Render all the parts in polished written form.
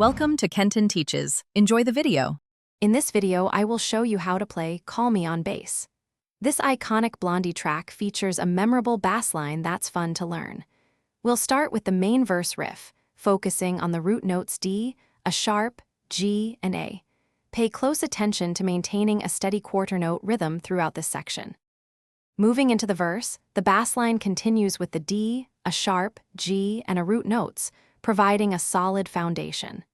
Welcome to Kenton Teaches. Enjoy the video. In this video, I will show you how to play Call Me on Bass. This iconic Blondie track features a memorable bass line that's fun to learn. We'll start with the main verse riff, focusing on the root notes D, a sharp, G, and A. Pay close attention to maintaining a steady quarter note rhythm throughout this section. Moving into the verse, the bass line continues with the D, a sharp, G, and a root notes, providing a solid foundation.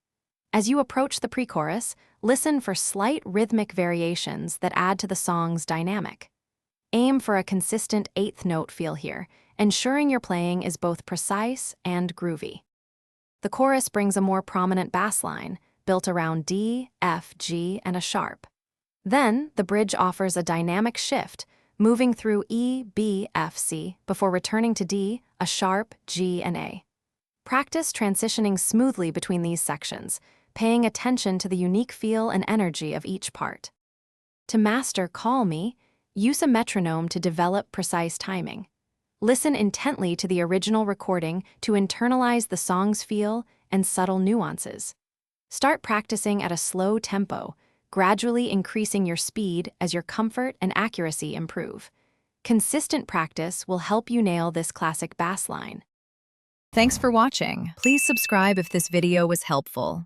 As you approach the pre-chorus, listen for slight rhythmic variations that add to the song's dynamic. Aim for a consistent eighth note feel here, ensuring your playing is both precise and groovy. The chorus brings a more prominent bass line, built around D, F, G, and a sharp. Then, the bridge offers a dynamic shift, moving through E, B, F, C, before returning to D, a sharp, G, and A. Practice transitioning smoothly between these sections, paying attention to the unique feel and energy of each part. To master Call Me, use a metronome to develop precise timing. Listen intently to the original recording to internalize the song's feel and subtle nuances. Start practicing at a slow tempo, gradually increasing your speed as your comfort and accuracy improve. Consistent practice will help you nail this classic bass line. Thanks for watching. Please subscribe if this video was helpful.